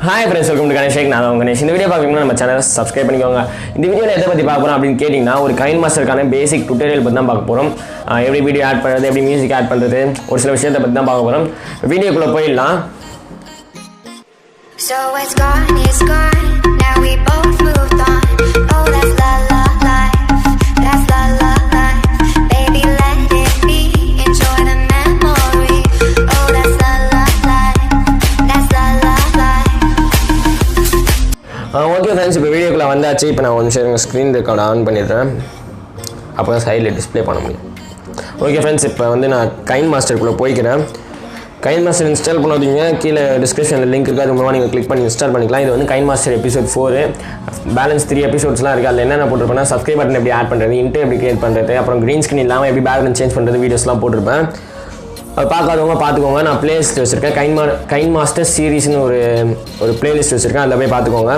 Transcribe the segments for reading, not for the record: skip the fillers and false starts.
Hi friends, welcome to GaneshTech. நான் தான் கணேஷ். இந்த வீடியோ பார்க்கணும்னா நம்ம சேனலை சப்ஸ்கிரைப் பண்ணிக்கோங்க. இந்த வீடியோவில் எதை பற்றி பார்க்க போகிறோம் அப்படின்னு கேட்டிங்கன்னா ஒரு KineMasterக்கான பேசிக் டுட்டோரியல் பற்றி தான் பார்க்க போகிறோம். எப்படி வீடியோ ஆட் பண்ணுறது, எப்படி மியூசிக் ஆட் பண்ணுறது, ஒரு சில விஷயத்தை பற்றி தான் பார்க்க போகிறோம். வீடியோக்குள்ளே போயிடலாம். So it's gone, now we both moved on. Oh, that's la la life, that's la la life. Baby, let it be, enjoy the memory. Oh, that's la la life, that's la la life. Okay friends, இப்போ வீடியோக்குள்ளே வந்தாச்சு. இப்போ நான் ஒரு நிமிஷம் screen record on பண்ணிடுறேன். அப்போ தான் சைடில் டிஸ்பிளே பண்ண முடியும். ஓகே ஃப்ரெண்ட்ஸ், இப்போ வந்து நான் KineMasterக்குள்ளே போய்க்கிறேன். KineMaster இன்ஸ்டால் பண்ணாதீங்க, கீழே டிஸ்கிரிப்ஷனில் லிங்க் இருக்குது, அது மூலமாக நீங்கள் கிளிக் பண்ணி இன்ஸ்டால் பண்ணிக்கலாம். இது வந்து KineMaster எபிசோட் 4, பேலன்ஸ் 3 எபிசோட்ஸ்லாம் இருக்குது. அதில் என்னென்ன போட்டிருப்பேன்னா சப்ஸ்கிரைப் பட்டன் எப்படி ஆட் பண்ணுறது, இன்ட்ரோ எப்படி கிரியேட் பண்ணுறது, அப்புறம் க்ரீன் ஸ்க்ரீன் இல்லாமல் எப்படி பேக்ரவுண்ட் சேஞ்ச் பண்ணுறது வீடியோஸ்லாம் போட்டிருப்பேன். அது பார்க்காதவங்க பார்த்துக்கோங்க. நான் பிளேலிஸ்ட் வச்சுருக்கேன், KineMaster சீரீஸ்னு ஒரு பிளேலிஸ்ட் வச்சுருக்கேன், அதில் போய் பார்த்துக்கோங்க.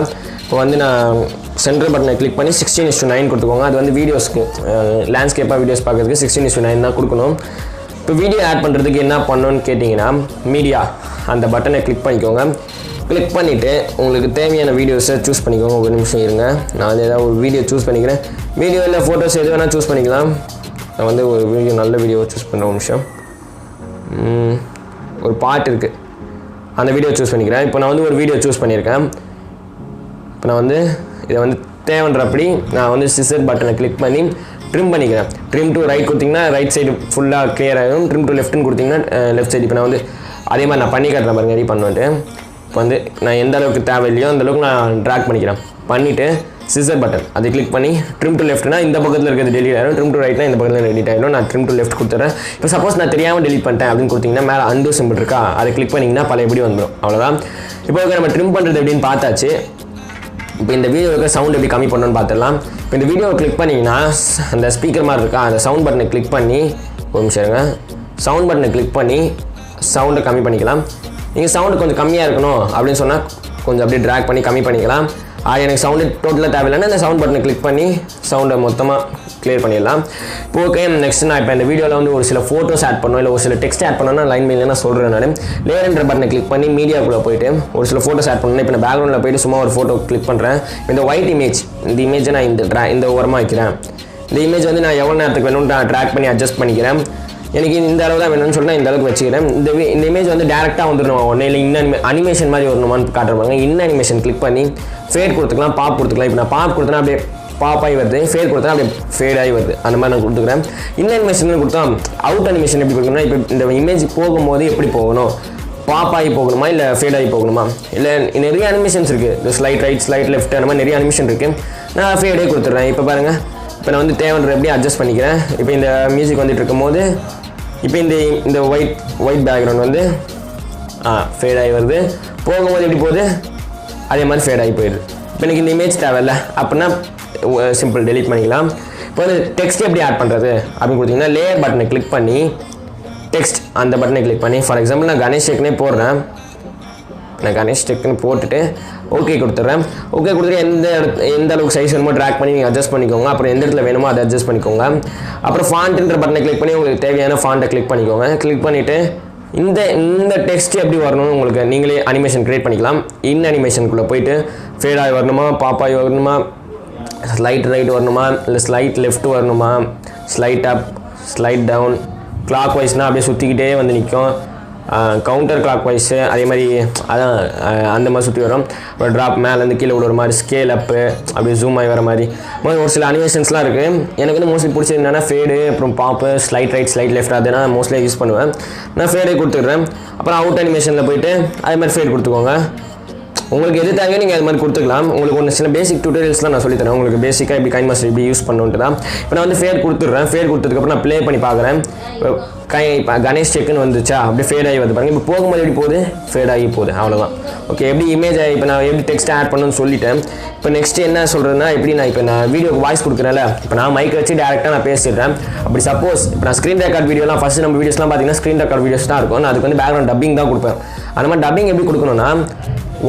இப்போ வந்து நான் சென்ட்ரல் பட்டனை கிளிக் பண்ணி 16:9 கொடுத்துக்கோங்க. அது வந்து வீடியோஸ்க்கு லேண்ட்ஸ்கேப்பாக வீடியோஸ் பார்க்குறதுக்கு 16:9 தான் கொடுக்கணும். இப்போ வீடியோ ஆட் பண்ணுறதுக்கு என்ன பண்ணணும்னு கேட்டிங்கன்னா மீடியா அந்த பட்டனை கிளிக் பண்ணிக்கோங்க. கிளிக் பண்ணிவிட்டு உங்களுக்கு தேவையான வீடியோஸை சூஸ் பண்ணிக்கோங்க. ஒரு நிமிஷம் இருங்க, நான் வந்து ஏதாவது ஒரு வீடியோ சூஸ் பண்ணிக்கிறேன். வீடியோ இல்லை ஃபோட்டோஸ் எது வேணால் சூஸ் பண்ணிக்கலாம். நான் வந்து ஒரு வீடியோ நல்ல வீடியோவை சூஸ் பண்ணுறேன். ஒரு நிமிஷம், ஒரு பாட்டு இருக்குது, அந்த வீடியோ சூஸ் பண்ணிக்கிறேன். இப்போ நான் வந்து ஒரு வீடியோ சூஸ் பண்ணியிருக்கேன். இப்போ நான் வந்து இதை வந்து தேவைன்றப்படி நான் வந்து சிசர் பட்டனை கிளிக் பண்ணி ட்ரிம் பண்ணிக்கிறேன். ட்ரிம் டு ரைட் கொடுத்திங்கன்னா ரைட் சைடு ஃபுல்லாக கிளியர் ஆகிடும். ட்ரிம் டு லெஃப்ட்னு கொடுத்திங்கன்னா லெஃப்ட் சைடு. இப்போ நான் வந்து அதே மாதிரி நான் பண்ணி காட்டுறேன் பாருங்க, ரெடி பண்ணிட்டு. இப்போ வந்து நான் எந்த அளவுக்கு தேவையில்லையோ அந்தளவுக்கு நான் ட்ராக் பண்ணிக்கிறேன். பண்ணிவிட்டு சிசர் பட்டன் அதை கிளிக் பண்ணி ட்ரிம் டு லெஃப்ட்னா இந்த பக்கத்தில் இருக்கிறது டெலிட் ஆகிடும், ட்ரிம் டு ரைட்னா இந்த பக்கத்தில் டெலிட் ஆகிடும். நான் ட்ரிம் டு லெஃப்ட் கொடுத்துறேன். இப்போ சப்போஸ் நான் தெரியாமல் டெலிட் பண்ணிட்டேன் அப்படின்னு கொடுத்திங்கன்னா மேலே அண்டோ சிம்பிள் இருக்கா, அதை கிளிக் பண்ணிங்கன்னா பழைய எப்படி வந்துடும். அவ்வளோதான். இப்போ நம்ம ட்ரிம் பண்ணுறது எப்படின்னு பார்த்தாச்சு. இப்போ இந்த வீடியோவுக்கு சவுண்ட் எப்படி கம்மி பண்ணணும்னு பார்த்துடலாம். இப்போ இந்த வீடியோவை கிளிக் பண்ணிங்கன்னா அந்த ஸ்பீக்கர் மாதிரி இருக்கா, அந்த சவுண்ட் பட்டனை கிளிக் பண்ணி ஒரு நிமிஷம் இருங்க, சவுண்ட் பட்டனை கிளிக் பண்ணி சவுண்டை கம்மி பண்ணிக்கலாம். நீங்கள் சவுண்டு கொஞ்சம் கம்மியாக இருக்கணும் அப்படின்னு சொன்னால் கொஞ்சம் அப்படியே ட்ராக் பண்ணி கம்மி பண்ணிக்கலாம். அது எனக்கு சவுண்டு டோட்டலாக தேவையில்லைன்னா இந்த சவுண்ட் பட்டனை கிளிக் பண்ணி சவுண்டை மொத்தமாக கிளியர் பண்ணிடலாம். இப்போ ஓகே, நெக்ஸ்ட் நான் இப்போ இந்த வீடியோவில் வந்து ஒரு சில ஃபோட்டோஸ் ஆட் பண்ணணும், இல்லை ஒரு சில டெக்ஸ்ட் ஆட் பண்ணணும்னா லைன் மீனில் நான் சொல்கிறேன். நான் லேயர்ன்ற பட்டனை கிளிக் பண்ணி மீடியாக்குள்ளே போய்ட்டு ஒரு சில ஃபோட்டோஸ் ஆட் பண்ணணும். இப்போ நான் பேக்ரவுண்டில் போய்ட்டு சும்மா ஒரு ஃபோட்டோ கிளிக் பண்ணுறேன். இந்த ஒயிட் இமேஜ், இந்த இமேஜை நான் இந்த ஓரமாக வைக்கிறேன். இந்த இமேஜ் வந்து நான் எவ்வளோ நேரத்துக்கு வேணும்னு நான் ட்ராக் பண்ணி அட்ஜஸ்ட் பண்ணிக்கிறேன். எனக்கு இந்த அளவு தான் வேணும்னு சொல்லிட்டு இந்த அளவுக்கு வச்சுக்கிறேன். இந்த இமேஜ் வந்து டேரெக்டாக வந்துடணும், ஒன்றே இல்லை இன்னும் அனிமேஷன் மாதிரி வரணுமான்னு காட்டுறாங்க. இன்னும் அனிமேஷன் கிளிக் பண்ணி ஃபேட் கொடுத்துக்கலாம், பாப் கொடுத்துக்கலாம். இப்போ நான் பாப் கொடுத்தேன்னா அப்படியே பாப் ஆகி வருது, ஃபேட் கொடுத்தா அப்படியே ஃபேட் ஆகி வருது. அந்த மாதிரி நான் கொடுத்துக்கிறேன். இன்னும் அனிமேஷன் கொடுத்தா அவுட் அனிமேஷன் எப்படி கொடுக்கணும்னா இப்போ இந்த இமேஜ் போகும்போது எப்படி போகணும், பாப் ஆகி போகணுமா இல்லை ஃபேட் ஆகி போகணுமா, இல்லை நிறைய அனிமேஷன்ஸ் இருக்குது. இந்த ஸ்லைட் ரைட் ஸ்லைட் லெஃப்ட் அந்த மாதிரி நிறைய அனிமேஷன் இருக்குது. நான் ஃபேடே கொடுத்துட்றேன். இப்போ பாருங்கள், இப்போ நான் வந்து தேவைன்ற எப்படி அட்ஜஸ்ட் பண்ணிக்கிறேன். இப்போ இந்த மியூசிக் வந்துட்டு இருக்கும்போது இப்போ இந்த ஒயிட் பேக்ரவுண்ட் வந்து ஃபேட் ஆகி வருது, போகும்போது எப்படி போகுது அதே மாதிரி ஃபேட் ஆகி போயிடுது. இப்போ எனக்கு இந்த இமேஜ் தேவையில்லை அப்படின்னா சிம்பிள் டெலிட் பண்ணிக்கலாம். இப்போ வந்து டெக்ஸ்ட் எப்படி ஆட் பண்ணுறது அப்படின்னு கொடுத்திங்கன்னா லேயர் பட்டனை கிளிக் பண்ணி டெக்ஸ்ட் அந்த பட்டனை கிளிக் பண்ணி ஃபார் எக்ஸாம்பிள் நான் GaneshTechனே போடுறேன். நான் GaneshTechனு போட்டுட்டு ஓகே கொடுத்துட்றேன். ஓகே கொடுத்துட்டு எந்த அளவுக்கு சைஸ் வேணுமோ ட்ராக் பண்ணி நீங்கள் அட்ஜஸ்ட் பண்ணிக்கோங்க. அப்புறம் எந்த இடத்துல வேணுமோ அதை அட்ஜஸ்ட் பண்ணிக்கோங்க. அப்புறம் ஃபாண்ட்ன்ற பட்டனை கிளிக் பண்ணி உங்களுக்கு தேவையான ஃபாண்ட்டை கிளிக் பண்ணிக்கோங்க. கிளிக் பண்ணிவிட்டு இந்த டெக்ஸ்ட் எப்படி வரணும்னு உங்களுக்கு நீங்களே அனிமேஷன் க்ரியேட் பண்ணிக்கலாம். அனிமேஷனுக்குள்ளே போயிட்டு ஃபேட் ஆகி வரணுமா, பாப் ஆகி வரணுமா, ஸ்லைட் ரைட் வரணுமா, இல்லை ஸ்லைட் லெஃப்ட் வரணுமா, ஸ்லைட் அப் ஸ்லைட் டவுன், கிளாக் வைஸ்னால் அப்படியே சுற்றிக்கிட்டே வந்து நிற்கும். கவுண்டர் கிளாக் வைஸு அதே மாதிரி அதான் அந்த மாதிரி சுற்றி வரும். அப்புறம் ட்ராப் மேலேருந்து கீழே விழுற மாதிரி, ஸ்கேல் அப்பு அப்படியே ஜூம் ஆகி வர மாதிரி ஒரு சில அனிமேஷன்ஸ்லாம் இருக்குது. எனக்கு வந்து மோஸ்ட்லி பிடிச்சது என்னென்னா ஃபேடு, அப்புறம் பாப்பு, ஸ்லைட் ரைட் ஸ்லைட் லெஃப்ட், அதை நான் மோஸ்ட்லியாக யூஸ் பண்ணுவேன். நான் ஃபேடே கொடுத்துட்றேன். அப்புறம் அவுட் அனிமேஷனில் போய்ட்டு அதே மாதிரி ஃபேட் கொடுத்துக்கோங்க. உங்களுக்கு எது தேவையோ நீங்கள் அது மாதிரி கொடுத்துக்கலாம். உங்களுக்கு ஒன்று சில பேசிக் டியூட்டோரியல்ஸ்லாம் நான் சொல்லித்தரேன். உங்களுக்கு பேசிக்காக எப்படி KineMaster எப்படி யூஸ் பண்ணுன்ட்டு தான். இப்போ நான் வந்து ஃபேட் கொடுத்துட்றேன். ஃபேட் கொடுத்ததுக்கப்புறம் நான் ப்ளே பண்ணி பார்க்குறேன். இப்போ GaneshTechனு வந்துச்சா அப்படியே ஃபேட் ஆகி வந்து பாருங்கள். இப்போ போகும்போது எப்படி போகுது, ஃபேட் ஆகி போகுது. அவ்வளோதான். ஓகே, எப்படி இமேஜ் இப்போ நான் எப்படி டெக்ஸ்ட் ஆட் பண்ணணும்னு சொல்லிட்டேன். இப்போ நெக்ஸ்ட் என்ன சொல்கிறேன்னா எப்படி நான் வீடியோக்கு வாய்ஸ் கொடுக்குறேன்ல, இப்போ நான் மைக் வச்சு டேரெக்டாக நான் பேசிடுறேன். அப்படி சப்போஸ் இப்போ நான் ஸ்க்ரீன் ரெக்கார்ட் வீடியோலாம் ஃபஸ்ட்டு நம்ம வீடியோஸ்லாம் பார்த்தீங்கன்னா ஸ்க்ரீன் ரெக்கார்ட் வீடியோஸ் தான் இருக்கும். நான் அதுக்கு வந்து பேக்ரவுண்ட் டப்பிங் தான் கொடுப்பேன். அந்த மாதிரி டப்பிங் எப்படி கொடுக்கணும்னா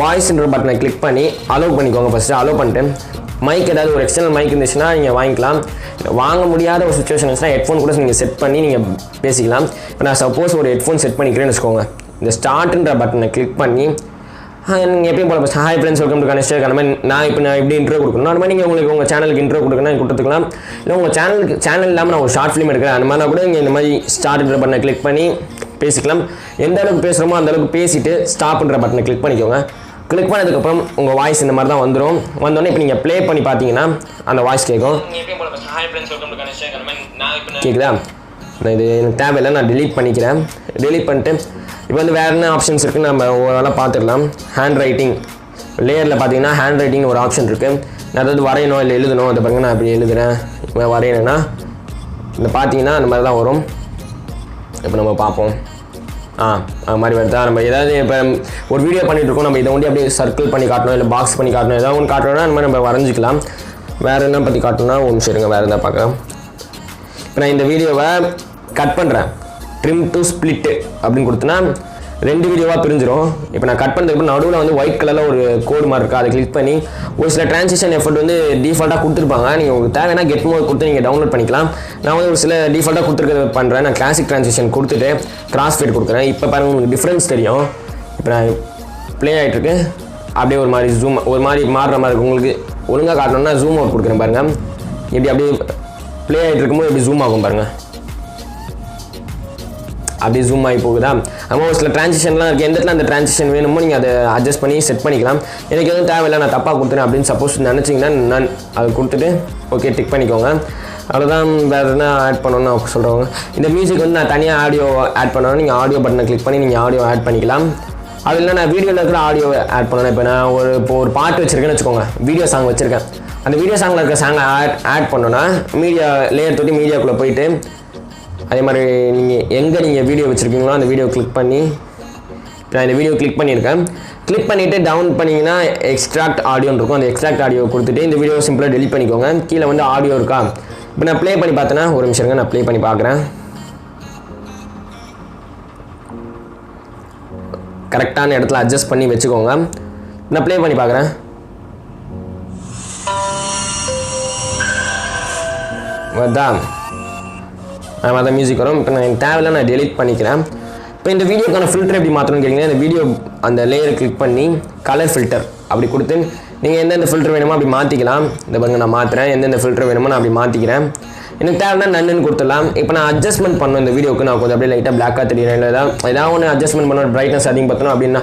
வாய்ஸ்ன்ற பட்டனை கிளிக் பண்ணி அலோவ் பண்ணிக்கோங்க. ஃபஸ்ட்டு அலோவ் பண்ணிட்டு மைக் ஏதாவது ஒரு எக்ஸ்டர்னல் மைக் இருந்துச்சுன்னா நீங்கள் வாங்கிக்கலாம். வாங்க முடியாத ஒரு சுச்சுவேஷன் இருந்துச்சுன்னா ஹெட்ஃபோன் கூட நீங்கள் செட் பண்ணி நீங்கள் பேசிக்கலாம். இப்போ நான் சப்போஸ் ஒரு ஹெட்ஃபோன் செட் பண்ணிக்கிறேன்னு வச்சுக்கோங்க. இந்த ஸ்டார்ட்ன்ற பட்டனை கிளிக் பண்ணி நீங்கள் எப்பயும் போல first hi friends welcome to GaneshTech. அந்த மாதிரி நான் இப்படி இன்ட்ரோ கொடுக்கணும், அந்த மாதிரி நீங்கள் உங்களுக்கு உங்கள் சேனலுக்கு இன்ட்ரோ கொடுக்கணும் கொடுத்துக்கலாம். இல்லை உங்கள் சேனல் இல்லாமல் நான் ஒரு ஷார்ட் ஃபிலிம் எடுக்கிறேன், அந்த மாதிரினா கூட நீங்கள் இந்த மாதிரி ஸ்டார்ட்ன்ற பட்டனை கிளிக் பண்ணி பேசிக்கலாம். எந்த அளவுக்கு பேசுகிறோமோ அந்த அளவுக்கு பேசிட்டு ஸ்டாப்ன்ற பட்டனை கிளிக் பண்ணிக்கோங்க. கிளிக் பண்ணதுக்கப்புறம் உங்கள் வாய்ஸ் இந்த மாதிரி தான் வந்துடும். வந்தோடனே இப்போ நீங்கள் ப்ளே பண்ணி பார்த்தீங்கன்னா அந்த வாய்ஸ் கேட்கும். கேட்குதா? நான் இது எனக்கு தேவையில்லை, நான் delete பண்ணிக்கிறேன். delete பண்ணிட்டு இப்போ வந்து வேறு என்ன ஆப்ஷன்ஸ் இருக்குன்னு நம்ம ஓரளவு பார்த்துக்கலாம். ஹேண்ட் ரைட்டிங் லேயரில் பார்த்தீங்கன்னா ஹேண்ட் ரைட்டிங் ஒரு ஆப்ஷன் இருக்குது. நான் அதாவது வரையணும் இல்லை எழுதணும், அதை பாருங்க நான் இப்படி எழுதுகிறேன். இப்போ வரையணுன்னா இந்த பார்த்தீங்கன்னா அந்த மாதிரி தான் வரும். இப்போ நம்ம பார்ப்போம். அது மாதிரி வருதா? நம்ம ஏதாவது இப்போ ஒரு வீடியோ பண்ணிகிட்டு இருக்கோம், நம்ம இதை ஒண்டி அப்படியே சர்க்கிள் பண்ணி காட்டணும் இல்லை பாக்ஸ் பண்ணி காட்டணும், ஏதாவது ஒன்று காட்டணும்னா அந்த மாதிரி நம்ம வரைஞ்சிக்கலாம். வேறு என்ன பற்றி காட்டணும்னா ஒன்று சரிங்க, வேறு எதாவது பார்க்கலாம். இப்போ நான் இந்த வீடியோவை கட் பண்ணுறேன், ட்ரிம் டு ஸ்பிளிட் அப்படின்னு கொடுத்தனா 2 வீடியோவாக பிரிஞ்சிடும். இப்போ நான் கட் பண்ணுறதுக்கு நடுவில் வந்து ஒயிட் கலரில் ஒரு கோடு மாதிரி இருக்குது, அதை கிளிக் பண்ணி ஒரு சில ட்ரான்சிஷன் எஃபர்ட் வந்து டிஃபால்ட்டாக கொடுத்துருப்பாங்க. நீங்கள் உங்களுக்கு தேவைன்னா கெட் மோட் கொடுத்து நீங்கள் டவுன்லோட் பண்ணிக்கலாம். நான் வந்து ஒரு சில டிஃபால்ட்டாக கொடுத்துருக்கிறது பண்ணுறேன். நான் கிளாசிக் ட்ரான்சிஷன் கொடுத்துட்டு கிராஸ் ஃபேட் கொடுக்குறேன். இப்போ பாருங்கள் உங்களுக்கு டிஃப்ரென்ஸ் தெரியும். இப்போ நான் ப்ளே ஆகிட்டுருக்கு, அப்படியே ஒரு மாதிரி ஜூம் ஒரு மாதிரி மாறுற மாதிரி இருக்குது. உங்களுக்கு ஒழுங்காக காட்டணும்னா ஜூம் அவுட் கொடுக்குறேன் பாருங்கள். அப்படியே ப்ளே ஆகிட்டு இருக்கும்போது எப்படி ஜூம் ஆகும் பாருங்கள், அப்படியே ஜூம் ஆகி போகுதா? நம்ம ஒரு சில ட்ரான்சிஷன்லாம் இருக்குது, எந்த இடத்துல அந்த ட்ரான்சிஷன் வேணுமோ நீங்கள் அதை அட்ஜஸ்ட் பண்ணி செட் பண்ணிக்கலாம். எனக்கு எதுவும் தேவையில்லை, நான் தப்பாக கொடுத்துறேன் அப்படின்னு சப்போஸ் நினச்சிங்கன்னா நான் அதை கொடுத்துட்டு ஓகே டிக் பண்ணிக்கோங்க. அவ்வளோதான். வேறு எதுனா ஆட் பண்ணணும்னு நான் சொல்கிறவங்க. இந்த மியூசிக் வந்து நான் தனியாக ஆடியோ ஆட் பண்ணணும், நீங்கள் ஆடியோ பட்டனை கிளிக் பண்ணி நீங்கள் ஆடியோ ஆட் பண்ணிக்கலாம். அது இல்லை நான் வீடியோவில் இருக்கிற ஆடியோ ஆட் பண்ணணும். இப்போ நான் ஒரு பாட்டு வச்சுருக்கேன்னு வச்சுக்கோங்க, வீடியோ சாங் வச்சுருக்கேன். அந்த வீடியோ சாங்கில் இருக்கிற சாங்கை ஆட் பண்ணோன்னா மீடியா லேயர் தொட்டி மீடியாக்குள்ளே போயிட்டு அதே மாதிரி நீங்கள் வீடியோ வச்சுருக்கீங்களோ அந்த வீடியோ கிளிக் பண்ணி நான் இந்த வீடியோ கிளிக் பண்ணியிருக்கேன். கிளிக் பண்ணிவிட்டு டவுன் பண்ணிங்கன்னா எக்ஸ்ட்ராக்ட் ஆடியோன்னு இருக்கும். அந்த எக்ஸ்ட்ராக்ட் ஆடியோ கொடுத்துட்டு இந்த வீடியோ சிம்பிளாக டெலிட் பண்ணிக்கோங்க. கீழே வந்து ஆடியோ இருக்கா? இப்போ நான் ப்ளே பண்ணி பார்த்தேன்னா ஒரு நிமிஷம் இருங்க, நான் ப்ளே பண்ணி பார்க்குறேன். கரெக்டான இடத்துல அட்ஜஸ்ட் பண்ணி வச்சுக்கோங்க. நான் ப்ளே பண்ணி பார்க்குறேன். வருதா? அதை மியூசிக் வரும். இப்போ நான் எனக்கு தேவையில்லை, நான் டெலிட் பண்ணிக்கிறேன். இப்போ இந்த வீடியோக்கான ஃபில்டர் எப்படி மாற்றணும்னு கேட்டிங்கன்னா, இந்த வீடியோ அந்த லேயரை கிளிக் பண்ணி கலர் ஃபில்டர் அப்படி கொடுத்து நீங்கள் எந்தெந்த ஃபில்டர் வேணுமோ அப்படி மாற்றிக்கலாம். இந்த பாருங்க நான் மாற்றுறேன், எந்தெந்த ஃபில்டர் வேணுமோ நான் அப்படி மாற்றிக்கிறேன். எனக்கு தேவைன்னா நன்னுன்னு கொடுத்துடலாம். இப்போ நான் அட்ஜஸ்ட்மெண்ட் பண்ணணும் இந்த வீடியோக்கு, நான் கொஞ்சம் அப்படியே லைட்டாக பிளாக்காக தெரியும், இல்லை ஏதாவது ஒன்று அட்ஜஸ்ட்மெண்ட் பண்ணணும், பிரைட்னஸ் அதிகம் பார்த்தணும் அப்படின்னா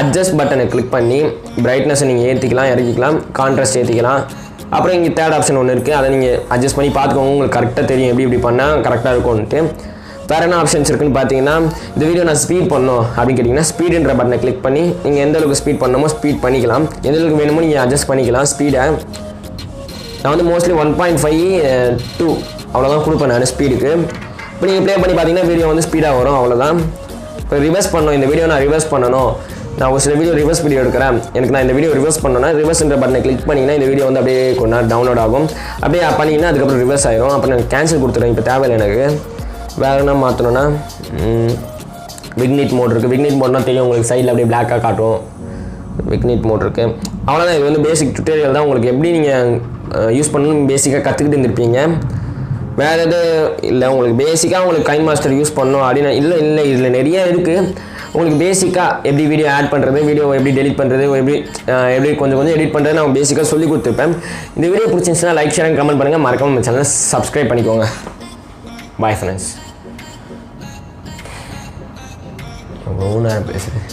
அட்ஜஸ்ட் பட்டனை கிளிக் பண்ணி பிரைட்னஸை நீங்கள் ஏற்றிக்கலாம், இறக்கிக்கலாம், கான்ட்ராஸ்ட் ஏற்றிக்கலாம். அப்புறம் இங்கே தேர்ட் ஆப்ஷன் ஒன்று இருக்குது, அதை நீங்கள் அட்ஜஸ்ட் பண்ணி பார்த்துக்கோங்க, உங்களுக்கு கரெக்டாக தெரியும் எப்படி பண்ணால் கரெக்டாக இருக்கும்ன்ட்டு. வேறு என்ன ஆப்ஷன்ஸ் இருக்குன்னு பார்த்தீங்கன்னா, இந்த வீடியோ நான் ஸ்பீட் பண்ணணும் அப்படின்னு கேட்டிங்கன்னா ஸ்பீடுன்ற பட்டனை கிளிக் பண்ணி நீங்கள் எந்த அளவுக்கு ஸ்பீட் பண்ணணுமோ ஸ்பீட் பண்ணிக்கலாம், எந்த அளவுக்கு வேணுமோ நீங்கள் அட்ஜஸ்ட் பண்ணிக்கலாம் ஸ்பீடை. நான் வந்து மோஸ்ட்லி 1.5 அவ்வளோதான் கொடுப்பேன் நான் ஸ்பீடுக்கு. இப்போ நீங்கள் ப்ளே பண்ணி பார்த்தீங்கன்னா வீடியோ வந்து ஸ்பீடாக வரும், அவ்வளோதான். இப்போ ரிவர்ஸ் பண்ணணும், இந்த வீடியோ நான் ரிவர்ஸ் பண்ணணும், நான் ஒரு சில வீடியோ ரிவர்ஸ் வீடியோ எடுக்கிறேன், எனக்கு நான் இந்த வீடியோ ரிவர்ஸ் பண்ணேன்னா ரிவர்ஸ்ன்ற பட்டனை கிளிக் பண்ணிங்கன்னா இந்த வீடியோ வந்து அப்படியே கொஞ்ச நேரம் டவுன்லோட் ஆகும். அப்படியே பண்ணிங்கன்னா அதுக்கப்புறம் ரிவர்ஸ் ஆயிரும். அப்புறம் நான் கேன்சல் கொடுத்துறேன், இப்போ தேவையில்லை எனக்கு. வேறு என்ன மாற்றணும்னா விக்னிட் மோட் இருக்குது. விக்னிட் மோட்னா தெரியும் உங்களுக்கு, சைடில் அப்படியே பிளாக்காக காட்டும். விக்னிட் மோட் இருக்குது. அவ்வளோதான். இது வந்து பேசிக் டுட்டோரியல் தான், உங்களுக்கு எப்படி நீங்கள் யூஸ் பண்ணணும் பேசிக்காக கற்றுக்கிட்டு இருந்திருப்பீங்க. வேறு எது இல்லை உங்களுக்கு பேசிக்காக உங்களுக்கு KineMaster யூஸ் பண்ணணும் அப்படின்னா இல்லை இதில் நிறைய இருக்குது. உங்களுக்கு பேசிக்காக எப்படி வீடியோ ஆட் பண்ணுறது, வீடியோ எப்படி டெலிட் பண்ணுறது, எப்படி கொஞ்சம் எடிட் பண்ணுறது நான் பேசிக்காக சொல்லி கொடுத்துருப்பேன். இந்த வீடியோ பிடிச்சிருந்துச்சுன்னா லைக், ஷேர், கமெண்ட் பண்ணுங்கள். மறக்காம நம்ம சேனலை சப்ஸ்கிரைப் பண்ணிக்கோங்க. Bye friends. ரொம்ப நேரம் பேசுகிறேன்.